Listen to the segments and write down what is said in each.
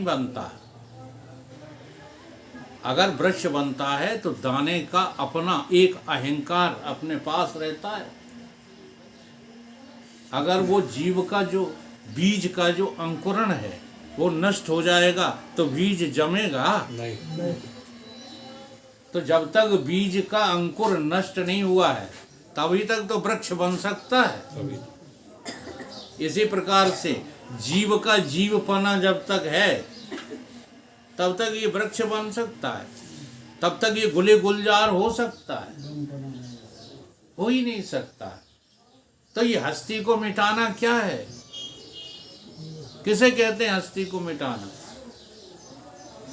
बनता। अगर वृक्ष बनता है तो दाने का अपना एक अहंकार अपने पास रहता है। अगर वो जीव का जो बीज का जो अंकुरण है वो नष्ट हो जाएगा तो बीज जमेगा नहीं। तो जब तक बीज का अंकुर नष्ट नहीं हुआ है तभी तक तो वृक्ष बन सकता है। इसी प्रकार से जीव का जीवपना जब तक है तब तक ये वृक्ष बन सकता है, तब तक ये गुले गुलजार हो सकता है, हो ही नहीं सकता। तो ये हस्ती को मिटाना क्या है? किसे कहते हैं हस्ती को मिटाना?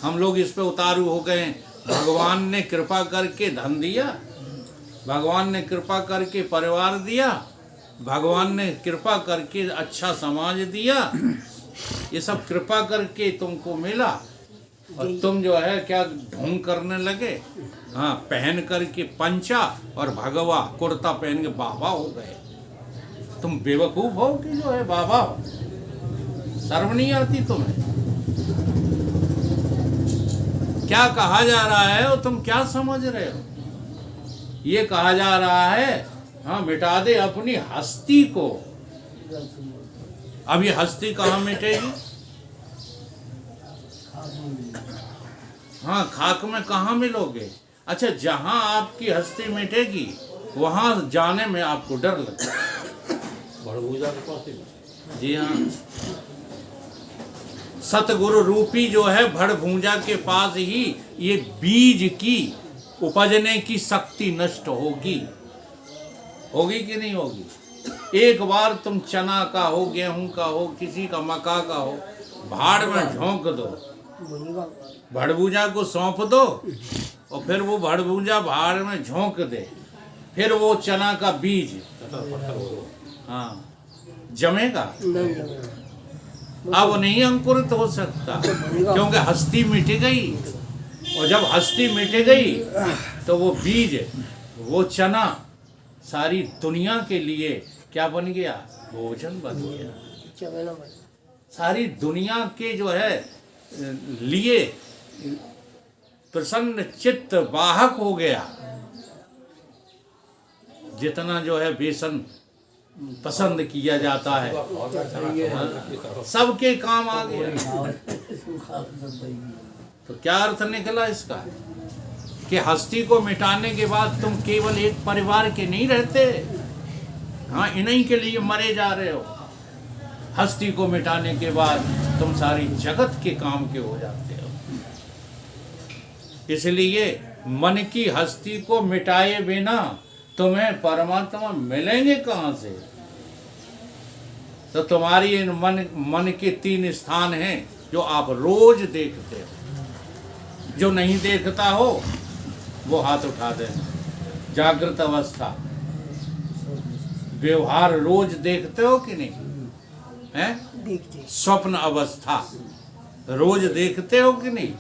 हम लोग इस पे उतारू हो गए। भगवान ने कृपा करके धन दिया, भगवान ने कृपा करके परिवार दिया, भगवान ने कृपा करके अच्छा समाज दिया, ये सब कृपा करके तुमको मिला और तुम जो है क्या ढोंग करने लगे। हाँ, पहन करके पंचा और भगवा कुर्ता पहन के बाबा हो गए। तुम बेवकूफ हो कि जो है बाबा हो? शर्म नहीं आती तुम्हें? क्या कहा जा रहा है और तुम क्या समझ रहे हो? ये कहा जा रहा है हाँ मिटा दे अपनी हस्ती को। अब ये हस्ती कहाँ मिटेगी? हाँ, खाक में कहाँ मिलोगे? अच्छा, जहाँ आपकी हस्ती मिटेगी वहाँ जाने में आपको डर लगता है। जी हाँ, सतगुरु रूपी जो है भड़भूजा के पास ही ये बीज की उपजने की शक्ति नष्ट होगी। होगी कि नहीं होगी? एक बार तुम चना का हो, गेहूं का हो, किसी का मक्का का हो, भाड़ में झोंक दो, भड़भूजा को सौंप दो और फिर वो भड़भूजा भाड़ में झोंक दे, फिर वो चना का बीज हाँ जमेगा? अब नहीं अंकुरित हो सकता क्योंकि हस्ती मिट गई। और जब हस्ती मिट गई तो वो बीज, वो चना सारी दुनिया के लिए क्या बन गया? भोजन बन गया। सारी दुनिया के जो है लिए प्रसन्न चित्त वाहक हो गया। जितना जो है बेसन पसंद किया जाता है सबके काम आ गया। तो क्या अर्थ निकला इसका कि हस्ती को मिटाने के बाद तुम केवल एक परिवार के नहीं रहते, हाँ इन्हीं के लिए मरे जा रहे हो। हस्ती को मिटाने के बाद तुम सारी जगत के काम के हो जाते हो। इसलिए मन की हस्ती को मिटाए बिना तुम्हें परमात्मा मिलेंगे कहाँ से? तो तुम्हारी इन मन के 3 स्थान हैं जो आप रोज देखते हो। जो नहीं देखता हो वो हाथ उठा दे। जागृत अवस्था, व्यवहार रोज देखते हो कि नहीं? हैं? स्वप्न अवस्था रोज देखते हो कि नहीं?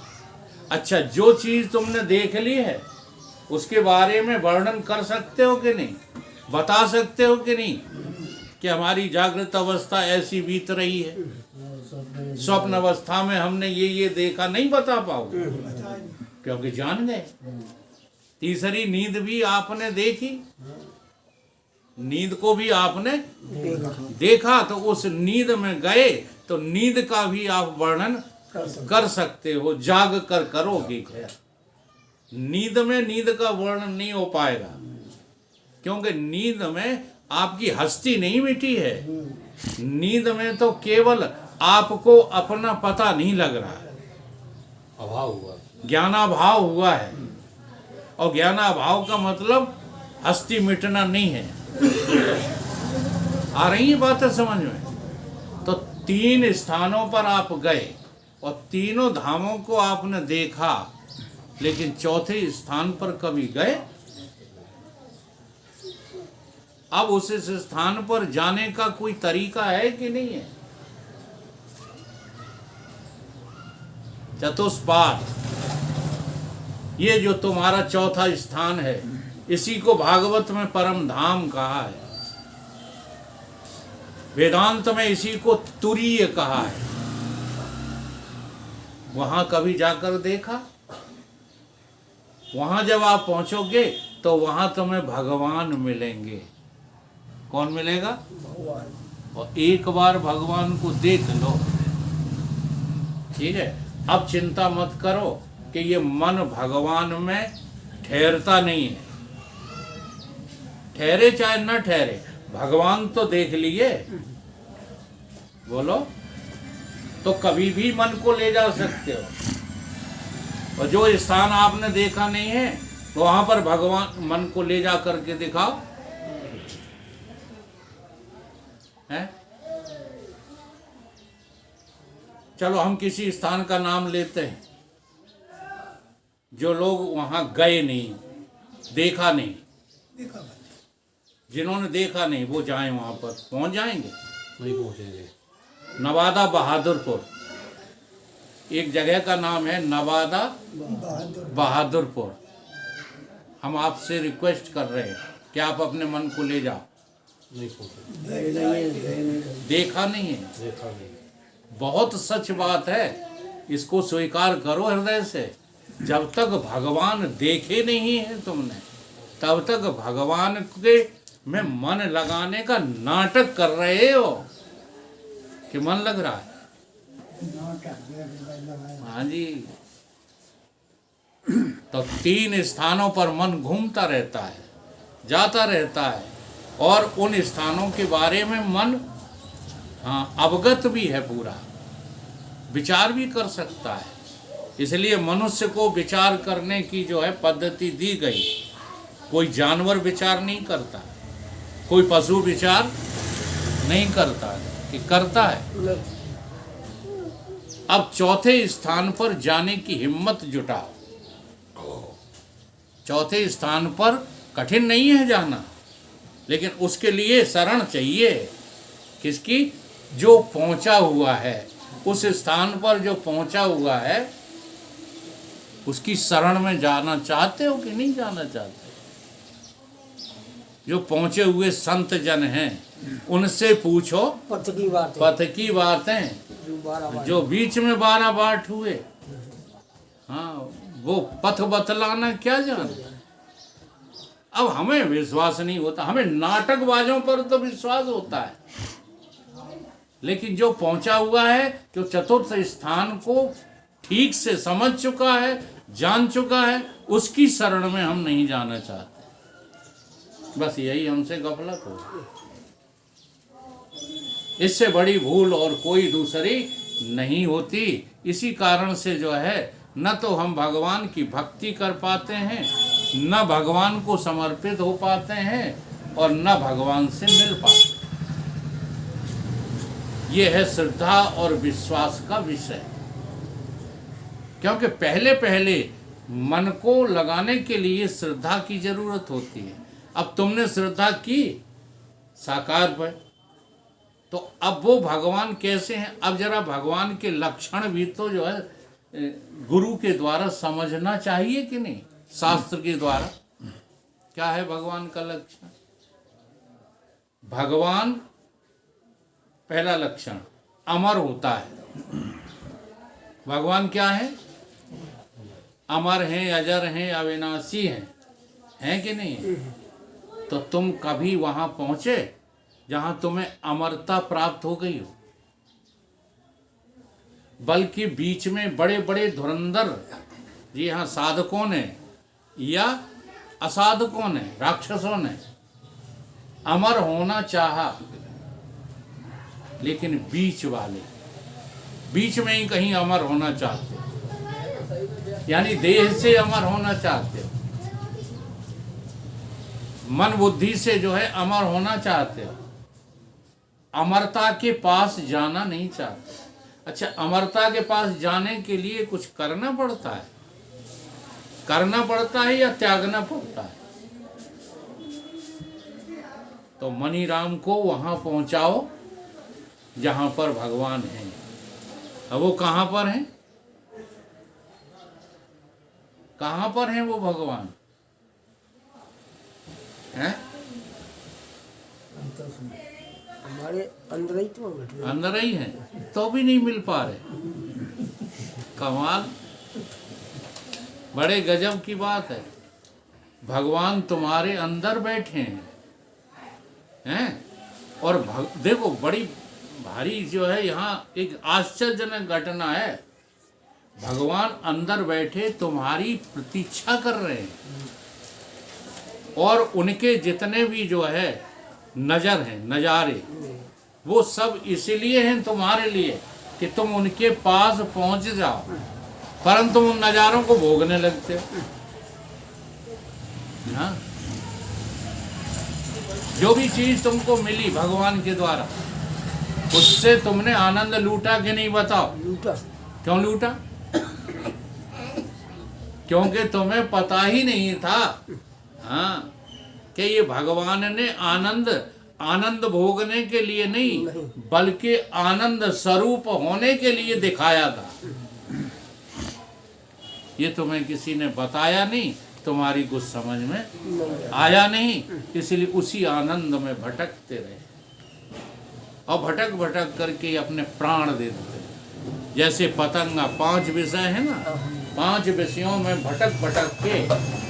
अच्छा, जो चीज तुमने देख ली है उसके बारे में वर्णन कर सकते हो कि नहीं? बता सकते हो कि नहीं कि हमारी जागृत अवस्था ऐसी बीत रही है, स्वप्न अवस्था में हमने ये देखा? नहीं बता पाओगे क्योंकि जान गए। तीसरी नींद भी आपने देखी, नींद को भी आपने देखा, तो उस नींद में गए तो नींद का भी आप वर्णन कर सकते हो, जाग कर करोगे। नींद में नींद का वर्णन नहीं हो पाएगा क्योंकि नींद में आपकी हस्ती नहीं मिटी है। नींद में तो केवल आपको अपना पता नहीं लग रहा है, अभाव हुआ, ज्ञानाभाव हुआ है। और ज्ञानाभाव का मतलब हस्ती मिटना नहीं है। आ रही है बातें समझ में? तो 3 स्थानों पर आप गए और तीनों धामों को आपने देखा, लेकिन चौथे स्थान पर कभी गए? अब उस स्थान पर जाने का कोई तरीका है कि नहीं है? चतुष्पाद, ये जो तुम्हारा चौथा स्थान है, इसी को भागवत में परम धाम कहा है, वेदांत में इसी को तुरीय कहा है। वहां कभी जाकर देखा? वहां जब आप पहुंचोगे तो वहां तुम्हें भगवान मिलेंगे। कौन मिलेगा? भगवान। और एक बार भगवान को देख लो, ठीक है। अब चिंता मत करो कि ये मन भगवान में ठहरता नहीं है। ठहरे चाहे न ठहरे, भगवान तो देख लिए, बोलो, तो कभी भी मन को ले जा सकते हो। और जो स्थान आपने देखा नहीं है तो वहां पर भगवान मन को ले जा करके दिखाओ, है? चलो हम किसी स्थान का नाम लेते हैं, जो लोग वहां गए नहीं, देखा नहीं, जिन्होंने देखा नहीं वो जाएं, वहां पर पहुंच जाएंगे? नहीं पहुंचेंगे। नवादा बहादुरपुर, एक जगह का नाम है नवादा बहादुरपुर। हम आपसे रिक्वेस्ट कर रहे हैं कि आप अपने मन को ले जाओ। नहीं पहुंचेंगे। देखा नहीं है, देखा नहीं। बहुत सच बात है, इसको स्वीकार करो हृदय से। जब तक भगवान देखे नहीं है तुमने, तब तक भगवान के में मन लगाने का नाटक कर रहे हो कि मन लग रहा है। हाँ जी। तो 3 स्थानों पर मन घूमता रहता है, जाता रहता है, और उन स्थानों के बारे में मन अवगत भी है, पूरा विचार भी कर सकता है। इसलिए मनुष्य को विचार करने की जो है पद्धति दी गई। कोई जानवर विचार नहीं करता, कोई पशु विचार नहीं करता, कि करता है। अब चौथे स्थान पर जाने की हिम्मत जुटाओ। चौथे स्थान पर कठिन नहीं है जाना, लेकिन उसके लिए शरण चाहिए। किसकी? जो पहुंचा हुआ है, उस स्थान पर जो पहुंचा हुआ है, उसकी शरण में जाना चाहते हो कि नहीं जाना चाहते? जो पहुंचे हुए संत जन हैं, उनसे पूछो पथ की बात है, पथ की बातें, जो बीच में 12 बाट हुए। हाँ, वो पथ बतलाना क्या जाने। अब हमें विश्वास नहीं होता, हमें नाटकबाजों पर तो विश्वास होता है, लेकिन जो पहुंचा हुआ है, जो चतुर्थ स्थान को ठीक से समझ चुका है, जान चुका है, उसकी शरण में हम नहीं जाना चाहते। बस यही हमसे गफलत हो। इससे बड़ी भूल और कोई दूसरी नहीं होती। इसी कारण से जो है, न तो हम भगवान की भक्ति कर पाते हैं, न भगवान को समर्पित हो पाते हैं, और न भगवान से मिल पाते। ये है श्रद्धा और विश्वास का विषय। क्योंकि पहले पहले मन को लगाने के लिए श्रद्धा की जरूरत होती है। अब तुमने श्रद्धा की साकार पर, तो अब वो भगवान कैसे हैं? अब जरा भगवान के लक्षण भी तो जो है गुरु के द्वारा समझना चाहिए कि नहीं, शास्त्र के द्वारा। क्या है भगवान का लक्षण? भगवान पहला लक्षण अमर होता है। भगवान क्या है? अमर हैं, अजर हैं, अविनाशी हैं कि नहीं? तो तुम कभी वहां पहुंचे जहां तुम्हें अमरता प्राप्त हो गई हो? बल्कि बीच में बड़े बड़े धुरंधर, जी हाँ, साधकों ने या असाधकों ने, राक्षसों ने अमर होना चाहा, लेकिन बीच वाले बीच में ही कहीं अमर होना चाहते हो, यानी देह से अमर होना चाहते हो, मन बुद्धि से जो है अमर होना चाहते हो, अमरता के पास जाना नहीं चाहते। अच्छा, अमरता के पास जाने के लिए कुछ करना पड़ता है? करना पड़ता है या त्यागना पड़ता है? तो मनी राम को वहां पहुंचाओ जहां पर भगवान है। अब वो कहां पर हैं? कहां पर हैं वो भगवान? हैं? हमारे अंदर ही तो बैठे, अंदर ही हैं, तो भी नहीं मिल पा रहे। कमाल, बड़े गजब की बात है। भगवान तुम्हारे अंदर बैठे हैं और देखो बड़ी भारी जो है यहाँ एक आश्चर्यजनक घटना है। भगवान अंदर बैठे तुम्हारी प्रतीक्षा कर रहे हैं और उनके जितने भी जो है नजर हैं, नजारे, वो सब इसलिए हैं तुम्हारे लिए कि तुम उनके पास पहुंच जाओ, परंतु उन नजारों को भोगने लगते हो। हाँ? जो भी चीज तुमको मिली भगवान के द्वारा, उससे तुमने आनंद लूटा कि नहीं बताओ? लूटा। क्यों लूटा? क्योंकि तुम्हें पता ही नहीं था, हाँ, कि ये भगवान ने आनंद भोगने के लिए नहीं, बल्कि आनंद स्वरूप होने के लिए दिखाया था। ये तुम्हें किसी ने बताया नहीं, तुम्हारी कुछ समझ में आया नहीं, इसलिए उसी आनंद में भटकते रहे और भटक भटक करके अपने प्राण दे देते। जैसे पतंगा 5 विषय है ना, 5 विषयों में भटक भटक के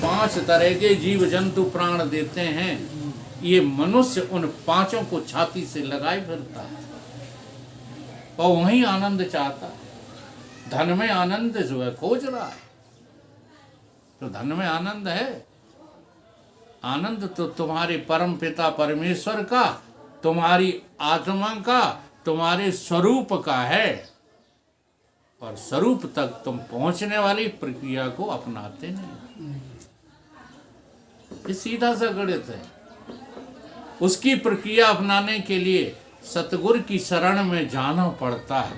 5 तरह के जीव जंतु प्राण देते हैं। ये मनुष्य उन 5 को छाती से लगाए फिरता है और वही आनंद चाहता है। धन में आनंद जो है खोज रहा है, तो धन में आनंद है। आनंद तो तुम्हारे परम पिता परमेश्वर का, तुम्हारी आत्मा का, तुम्हारे स्वरूप का है, और स्वरूप तक तुम पहुंचने वाली प्रक्रिया को अपनाते नहीं। ये सीधा सा गणित है। उसकी प्रक्रिया अपनाने के लिए सतगुरु की शरण में जाना पड़ता है,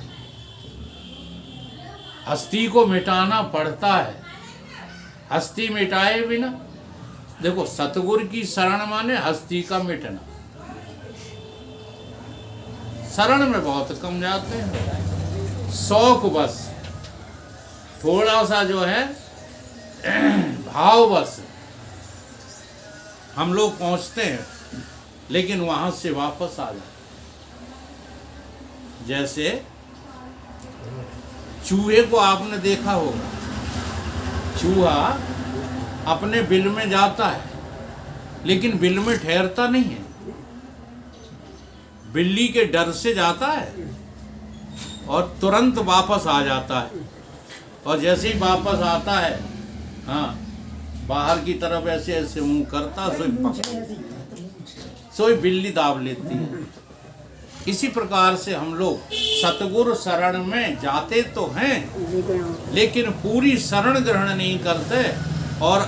हस्ती को मिटाना पड़ता है। हस्ती मिटाए बिना, देखो सतगुरु की शरण माने हस्ती का मिटना। शरण में बहुत कम जाते हैं, शौक बस, थोड़ा सा जो है भाव बस हम लोग पहुंचते हैं, लेकिन वहां से वापस आ जाते। जैसे चूहे को आपने देखा होगा, चूहा अपने बिल में जाता है लेकिन बिल में ठहरता नहीं है, बिल्ली के डर से जाता है और तुरंत वापस आ जाता है। और जैसे ही वापस आता है, हाँ, बाहर की तरफ ऐसे ऐसे मुंह करता, सोई बिल्ली दाब लेती है। इसी प्रकार से हम लोग सतगुरु शरण में जाते तो हैं, लेकिन पूरी शरण ग्रहण नहीं करते और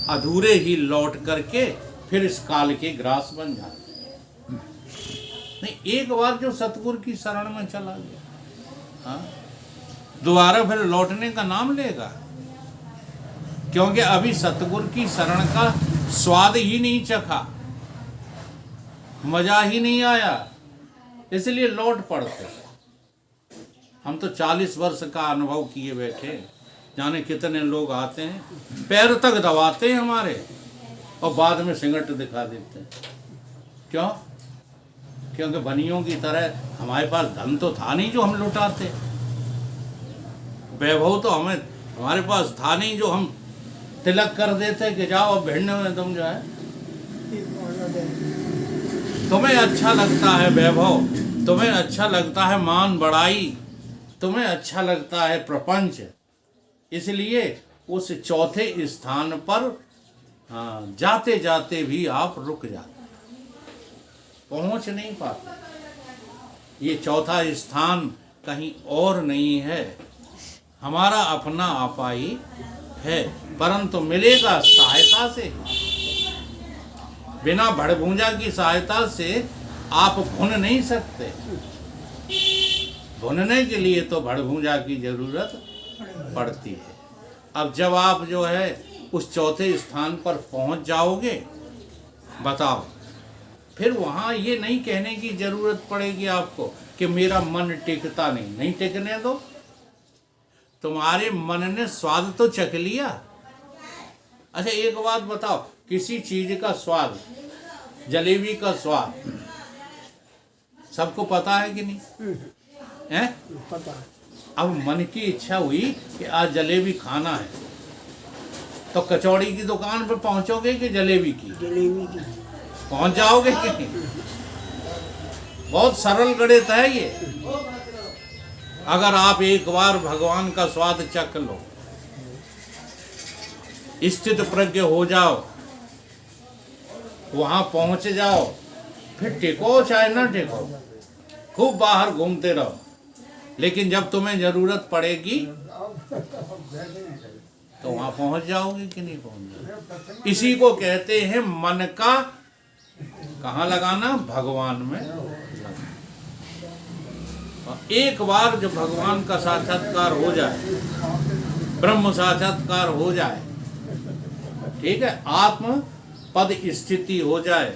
अधूरे ही लौट करके फिर इस काल के ग्रास बन जाते। नहीं, एक बार जो सतगुरु की शरण में चला गया, हाँ, दोबारा फिर लौटने का नाम लेगा, क्योंकि अभी सतगुरु की शरण का स्वाद ही नहीं चखा, मजा ही नहीं आया, इसलिए लौट पड़ते। हम तो 40 वर्ष का अनुभव किए बैठे, जाने कितने लोग आते हैं, पैर तक दबाते हैं हमारे और बाद में सिंगट दिखा देते हैं। क्यों? क्योंकि बनियों की तरह हमारे पास धन तो था नहीं जो हम लुटाते, वैभव तो हमारे पास था नहीं जो हम तिलक कर देते कि जाओ अब भिड़ने में तुम जो है, तुम्हें अच्छा लगता है वैभव, तुम्हें अच्छा लगता है मान बढ़ाई, तुम्हें अच्छा लगता है प्रपंच, इसलिए उस चौथे स्थान पर जाते जाते भी आप रुक जाते, पहुंच नहीं पाते। ये चौथा स्थान कहीं और नहीं है, हमारा अपना आपाई है, परंतु मिलेगा सहायता से। बिना भड़भूंजा की सहायता से आप भुन नहीं सकते। भुनने के लिए तो भड़भूंजा की जरूरत पड़ती है। अब जब आप जो है उस चौथे स्थान पर पहुंच जाओगे, बताओ, फिर वहां ये नहीं कहने की जरूरत पड़ेगी आपको कि मेरा मन टिकता नहीं टिकने दो। तुम्हारे मन ने स्वाद तो चख लिया। अच्छा एक बात बताओ, किसी चीज का स्वाद, जलेबी का स्वाद सबको पता है कि नहीं है? पता अब मन की इच्छा हुई कि आज जलेबी खाना है, तो कचौड़ी की दुकान पे पहुंचोगे कि जलेबी की? जलेबी की। पहुंच जाओगे कि नहीं? बहुत सरल गणित है ये। अगर आप एक बार भगवान का स्वाद चख लो, स्थित प्रज्ञ हो जाओ, वहां पहुंच जाओ, फिर टेको चाहे ना टेको, खूब बाहर घूमते रहो, लेकिन जब तुम्हें जरूरत पड़ेगी तो वहां पहुंच जाओगे कि नहीं पहुंच जाओगे? इसी को कहते हैं मन का कहाँ लगाना? भगवान में लगाना। और एक बार जब भगवान का साक्षात्कार हो जाए, ब्रह्म साक्षात्कार हो जाए, ठीक है, आत्म पद स्थिति हो जाए,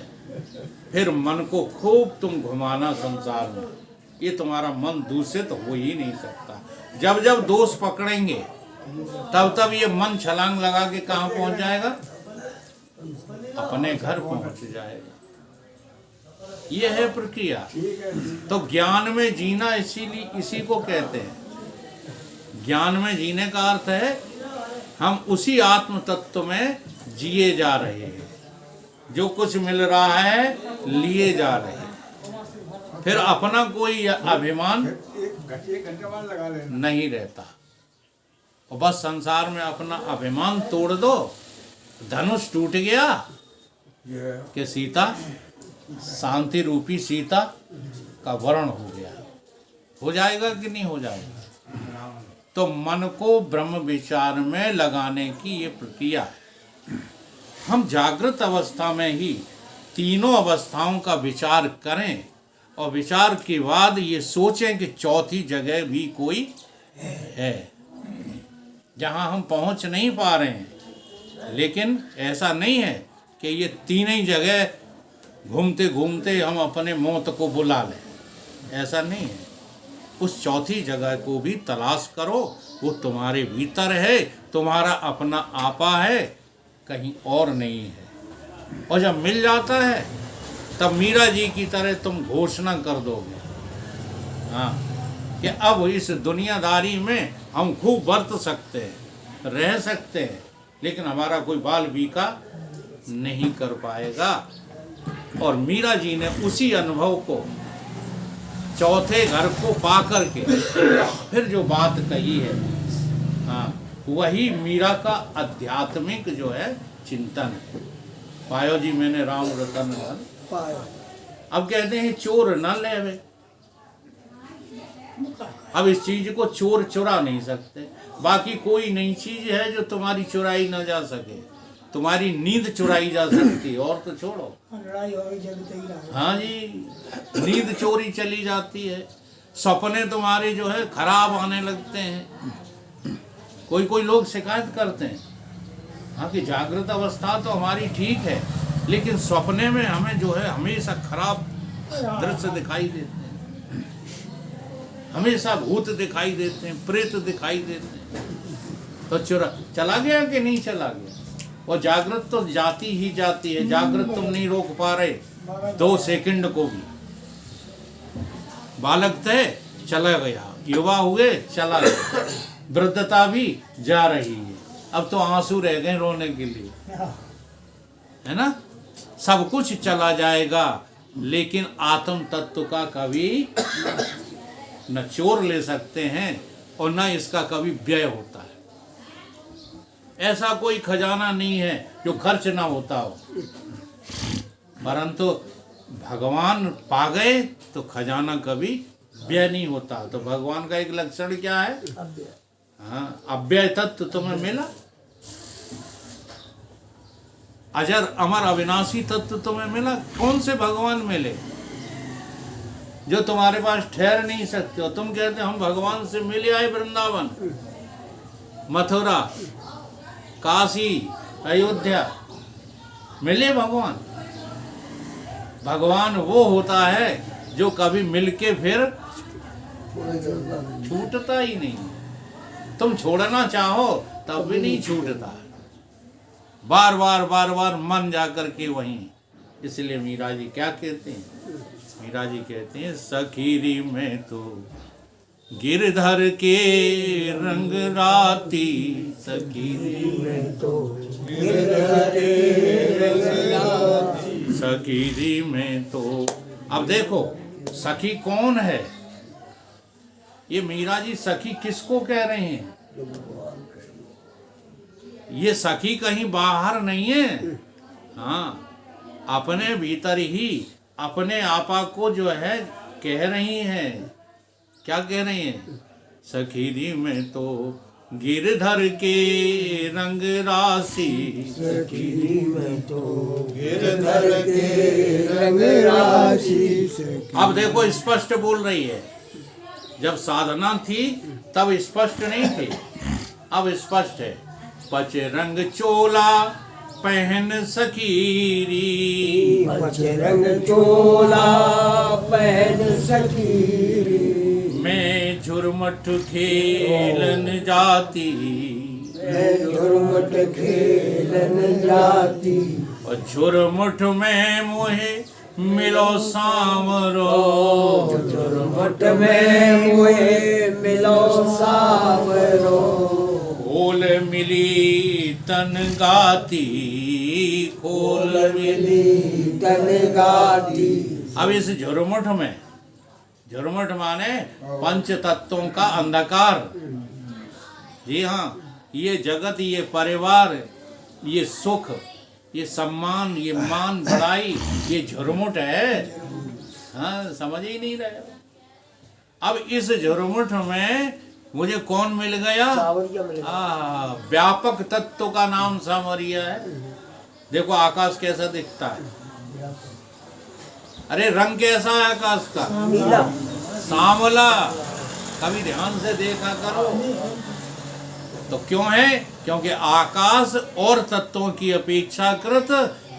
फिर मन को खूब तुम घुमाना संसार में। ये तुम्हारा मन दूषित हो ही नहीं सकता। जब जब दोष पकड़ेंगे तब तब ये मन छलांग लगा के कहाँ पहुंच जाएगा? अपने घर पहुंच जाएगा। ये है प्रक्रिया। तो ज्ञान में जीना इसीलिए इसी को कहते हैं। ज्ञान में जीने का अर्थ है हम उसी आत्म तत्व में जिए जा रहे हैं, जो कुछ मिल रहा है लिए जा रहे हैं, फिर अपना कोई अभिमान नहीं रहता। और बस संसार में अपना अभिमान तोड़ दो, धनुष टूट गया कि सीता, शांति रूपी सीता का वर्ण हो गया। हो जाएगा कि नहीं हो जाएगा? तो मन को ब्रह्म विचार में लगाने की ये प्रक्रिया है। हम जागृत अवस्था में ही तीनों अवस्थाओं का विचार करें और विचार के बाद ये सोचें कि चौथी जगह भी कोई है जहां हम पहुंच नहीं पा रहे हैं। लेकिन ऐसा नहीं है कि ये तीनों ही जगह घूमते घूमते हम अपने मौत को बुला लें, ऐसा नहीं है। उस चौथी जगह को भी तलाश करो, वो तुम्हारे भीतर है, तुम्हारा अपना आपा है, कहीं और नहीं है। और जब मिल जाता है तब मीरा जी की तरह तुम घोषणा कर दोगे, हाँ, कि अब इस दुनियादारी में हम खूब बरत सकते हैं, रह सकते हैं, लेकिन हमारा कोई बाल बीका नहीं कर पाएगा। और मीरा जी ने उसी अनुभव को, चौथे घर को पा करके फिर जो बात कही है, हाँ, वही मीरा का आध्यात्मिक जो है चिंतन है। पायो जी मैंने राम रतन धन पायो। अब कहते हैं चोर न लेवे। अब इस चीज को चोर चुरा नहीं सकते। बाकी कोई नई चीज है जो तुम्हारी चुराई ना जा सके। तुम्हारी नींद चुराई जा सकती है, और तो छोड़ो, लड़ाई हो गई जगते ही रहा। हाँ जी, नींद चोरी चली जाती है। सपने तुम्हारे जो है खराब आने लगते हैं। कोई कोई लोग शिकायत करते हैं, हाँ, कि जागृत अवस्था तो हमारी ठीक है, लेकिन सपने में हमें जो है हमेशा खराब दृश्य दिखाई देते हैं, हमेशा भूत दिखाई देते हैं, प्रेत दिखाई देते हैं। तो चला गया कि नहीं चला गया? और जागृत तो जाती ही जाती है। जागृत तुम नहीं रोक पा रहे 2 सेकंड को भी। बालक थे, चला गया, युवा हुए, चला गया, वृद्धता भी जा रही है, अब तो आंसू रह गए रोने के लिए, है ना? सब कुछ चला जाएगा, लेकिन आत्म तत्व का कभी न चोर ले सकते हैं और न इसका कभी व्यय होता है। ऐसा कोई खजाना नहीं है जो खर्च ना होता हो। परंतु भगवान पा गए तो खजाना कभी व्यय नहीं होता। तो भगवान का एक लक्षण क्या है? हाँ, अव्यय तत्व तुम्हें मिला, अजर अमर अविनाशी तत्व तुम्हें मिला। कौन से भगवान मिले जो तुम्हारे पास ठहर नहीं सकते हो? तुम कहते हम भगवान से मिले आए, वृंदावन, मथुरा, काशी, अयोध्या, मिले भगवान। भगवान वो होता है जो कभी मिलके फिर छूटता ही नहीं। तुम छोड़ना चाहो तब भी नहीं छूटता, बार बार मन जाकर के वहीं। इसलिए मीरा जी क्या कहते हैं? मीरा जी कहते हैं, सखीरी में तो गिरधर के रंग राती सखी मैं तो गिरधर के रंग सखी में तो। अब देखो सखी कौन है? ये मीरा जी सखी किसको कह रहे हैं? ये सखी कहीं बाहर नहीं है, हाँ अपने भीतर ही अपने आपा को जो है कह रही हैं। क्या कह रही हैं? सखी में तो गिरधर के रंग राशि सखी में तो गिरधर के रंग राशि। अब देखो स्पष्ट बोल रही है। जब साधना थी तब स्पष्ट नहीं थी, अब स्पष्ट है। पच रंग चोला पहन सकीरी, पच रंग चोला पहन सकीरी। मैं झुरमट खेलन जाती, मैं झुरमुट खेलन जाती। और झुरमुट में मुहे मिलो सामरो, झुरमुट में मुहे मिलो सावरो। खोल मिली तन गाती, खोल मिली। तन गाती। अब इस झुरमुट में, झुरमुट माने पंच तत्वों का अंधकार। जी हाँ, ये जगत, ये परिवार, ये सुख, ये सम्मान, ये मान बढ़ाई, ये झुरमुट है। हाँ, समझ ही नहीं रहे। अब इस झुरमुट में मुझे कौन मिल गया? सावरिया मिल गया। व्यापक तत्व का नाम सावरिया है। देखो आकाश कैसा दिखता है। अरे रंग कैसा है आकाश का? नीला। सांवला। कभी ध्यान से देखा करो। तो क्यों है? क्योंकि आकाश और तत्वों की अपेक्षाकृत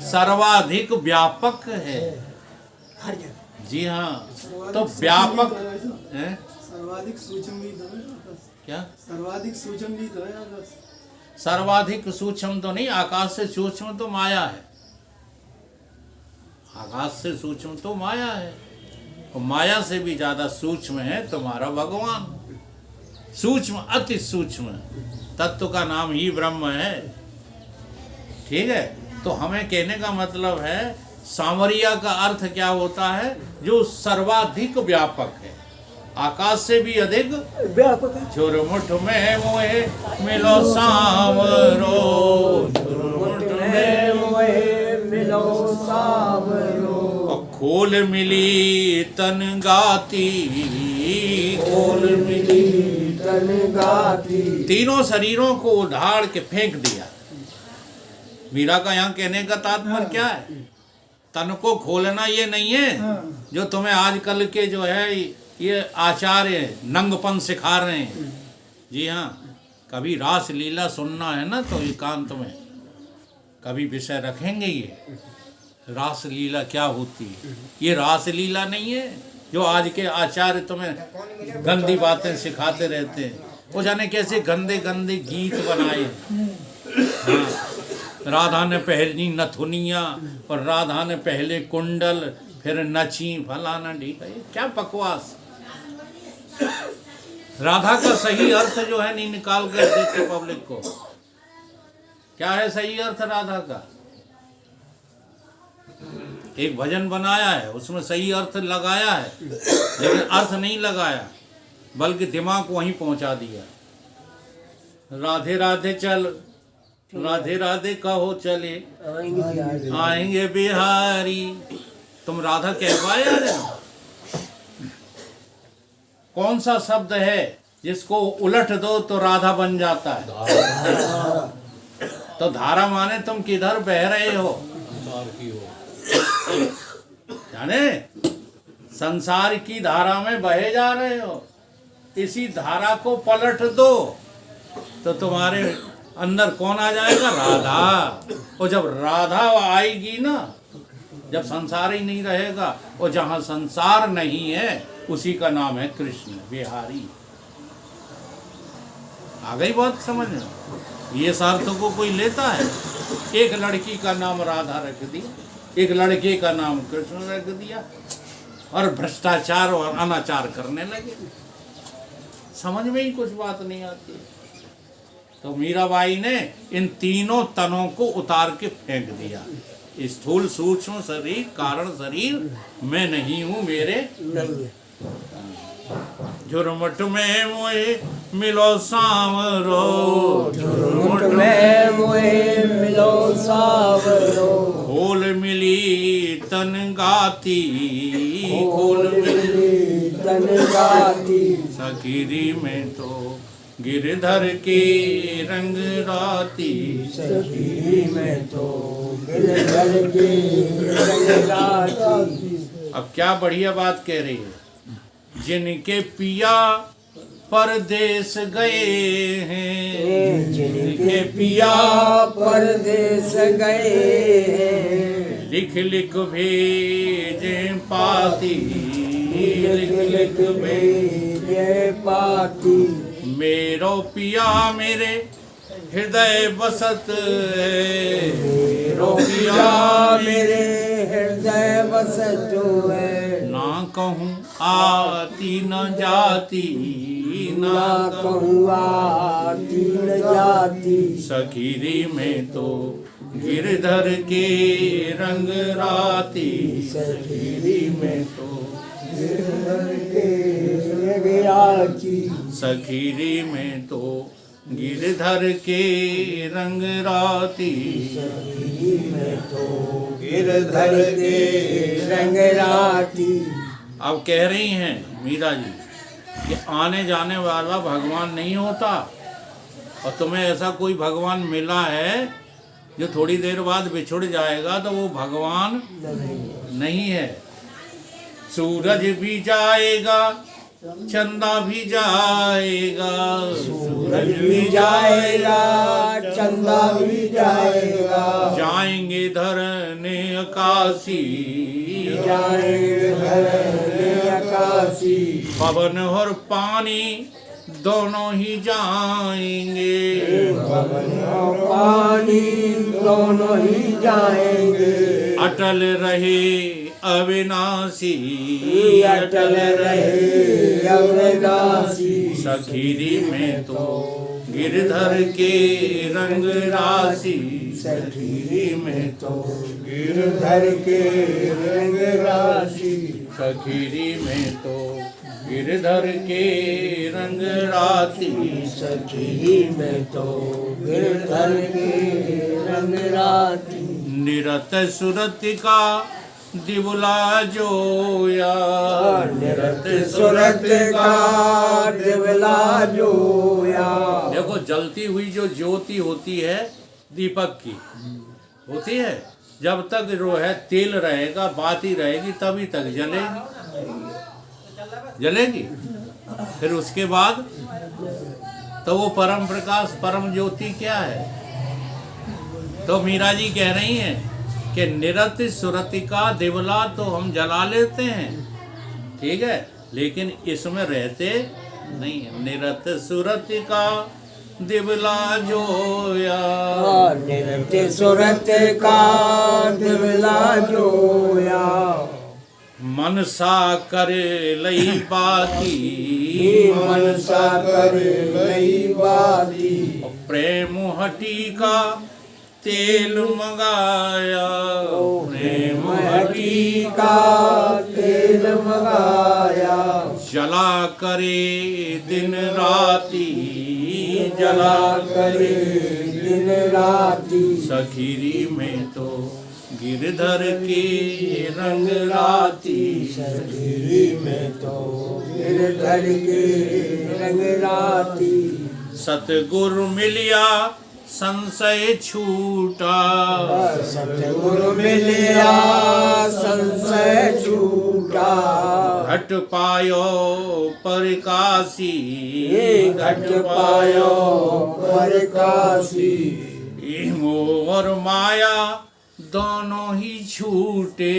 सर्वाधिक व्यापक है। हर जगह। जी हाँ, तो व्यापक है। सर्वाधिक सूक्ष्म भी तो है। क्या? सर्वाधिक सूक्ष्म भी तो है। सर्वाधिक सूक्ष्म तो नहीं, आकाश से सूक्ष्म तो माया है। आकाश से सूक्ष्म तो माया है, और माया से भी ज्यादा सूक्ष्म है तुम्हारा भगवान। सूक्ष्म, अति सूक्ष्म तत्व का नाम ही ब्रह्म है। ठीक है, तो हमें कहने का मतलब है सांवरिया का अर्थ क्या होता है? जो सर्वाधिक व्यापक है, आकाश से भी अधिक व्यापक है। झुरमुठ में मोहे मिलो सांवरो, झुरमुठ में मोहे मिलो सावरो। और खोल मिली तन गाती, खोल मिली तन गाती। तीनों शरीरों को उधाड़ के फेंक दिया। मीरा का यहाँ कहने का तात्पर्य क्या है? तन को खोलना ये नहीं है जो तुम्हें आजकल के जो है ये आचार्य नंगपन सिखा रहे हैं। जी हाँ, कभी रास लीला सुनना है ना तो एकांत में कभी विषय रखेंगे ये रास लीला क्या होती है। ये रास लीला नहीं है जो आज के आचार्य तुम्हें गंदी बातें सिखाते रहते हैं। वो जाने कैसे गंदे गंदे गीत बनाए। हाँ, राधा ने पहली नथुनिया और राधा ने पहले कुंडल, फिर नची फलाना ढीका, ये क्या बकवास। राधा का सही अर्थ जो है नहीं निकाल कर देते पब्लिक को। क्या है सही अर्थ राधा का? एक भजन बनाया है, उसमें सही अर्थ लगाया है, लेकिन अर्थ नहीं लगाया, बल्कि दिमाग को वहीं पहुंचा दिया। राधे राधे चल, राधे राधे कहो चले आएंगे बिहारी। तुम राधा कह पाए? कौन सा शब्द है जिसको उलट दो तो राधा बन जाता है? तो धारा माने तुम किधर बह रहे हो? जाने संसार की धारा में बहे जा रहे हो। इसी धारा को पलट दो तो तुम्हारे अंदर कौन आ जाएगा? राधा। और जब राधा आएगी ना, जब संसार ही नहीं रहेगा, और जहां संसार नहीं है उसी का नाम है कृष्ण बिहारी। आ गई बात समझ में? ये सार्थों को कोई लेता है? एक लड़की का नाम राधा रख दिया, एक लड़के का नाम कृष्ण रख दिया, और भ्रष्टाचार और अनाचार करने लगे। समझ में ही कुछ बात नहीं आती। तो मीराबाई ने इन तीनों तनों को उतार के फेंक दिया। स्थूल सूक्ष्म शरीर कारण शरीर मैं नहीं हूँ मेरे नहीं है। झुरमुट में मोए मिलो सांवरो, झुरमुट में मोहे मिलो सावरो, खोल मिली तन गाती, खोल मिली तन गाती, सकीरी में तो गिरधर के रंग राती। सखी में तो गिरधर के रंग राती। अब क्या बढ़िया बात कह रही है। जिनके पिया परदेश गए हैं, जिनके पिया परदेश गए हैं, लिख लिख भेजे पाती, लिख लिख भेजे पाती। मेरो पिया मेरे हृदय बसत है, मेरो पिया मेरे हृदय बसत है, ना कहूँ आती न जाती, ना कहूँ आती न जाती। सखीरी में तो गिरधर के रंग राती, सखी में तो गिरधर के रंग राती। सखीरी में तो गिरधर के रंग राती। सखी में तो गिरधर के रंग राती। अब कह रही हैं मीरा जी कि आने जाने वाला भगवान नहीं होता, और तुम्हें ऐसा कोई भगवान मिला है जो थोड़ी देर बाद बिछुड़ जाएगा, तो वो भगवान नहीं है। सूरज भी जाएगा, चंदा भी जाएगा, सूरज भी जाएगा, चंदा भी जाएगा, जाएंगे धरने आकाशी, जाएंगे धरने आकाशी। पवन और पानी दोनों ही जाएंगे, पवन और पानी दोनों ही जाएंगे, अटल रहे अविनाशी, अटल रहे अविनाशी। सखीरी में तो गिरधर के रंग राशि, सखी में तो गिरधर के रंग राशि। सखीरी में तो गिरधर के रंग राशि। सखी में तो गिरधर के रंग राशि। निरत सुरत का दिवला जोया, निरत सुरत का दिवला जोया। देखो जलती हुई जो ज्योति होती है दीपक की होती है, जब तक जो है तेल रहेगा, बाती रहेगी, तभी तक जलेगी। फिर उसके बाद तो वो परम प्रकाश परम ज्योति क्या है। तो मीरा जी कह रही हैं कि निरत सुरतिका दिवला तो हम जला लेते हैं, ठीक है, लेकिन इसमें रहते नहीं है। निरत सुरतिका दिवला जोया, निरत सुरत का दिवला जोया। मनसा करे लई बाती, मनसा करे लई बाती। प्रेम हटी का तेल मंगाया, प्रेम हटी का तेल मंगाया। जला करे दिन राती, जला करे दिन राती। सखीरी में तो गिरधर के रंग राती। सखीरी में तो गिरधर के रंग राती। सतगुरु मिलिया संशय छूटा, सतगुरु मिलिया संशय छूटा। घट पायो परकासी, घट पायो परकासी। मोह और माया दोनों ही छूटे,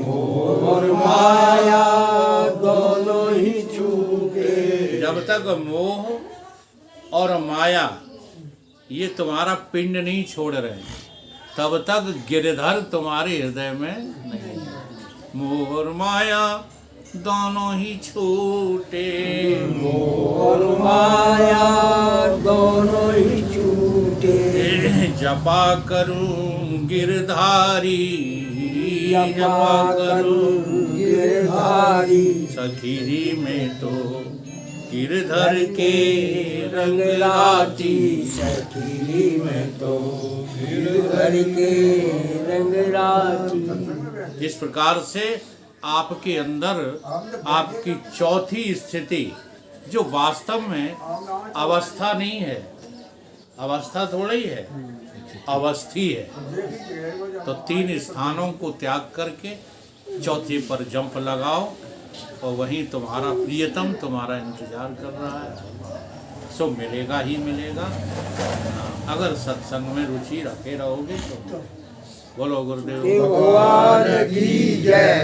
और माया दोनों ही छूटे। जब तक मोह और माया ये तुम्हारा पिंड नहीं छोड़ रहे तब तक गिरधर तुम्हारे हृदय में नहीं। मोह और माया दोनों ही छूटे। और माया दोनों ही छूटे। जपा करूं गिरधारी, जपा करूं गिरधारी। सखीरी में तो गिरधर के रंग राती। सखीरी में तो गिरधर के रंग राती। इस प्रकार से आपके अंदर आपकी चौथी स्थिति, जो वास्तव में अवस्था नहीं है, अवस्था थोड़ी है, अवस्थी है, तो 3 स्थानों को त्याग करके चौथे पर जंप लगाओ और वहीं तुम्हारा प्रियतम तुम्हारा इंतजार कर रहा है। सो मिलेगा ही मिलेगा, अगर सत्संग में रुचि रखे रहोगे तो। बोलो गुरुदेव भगवान की जय।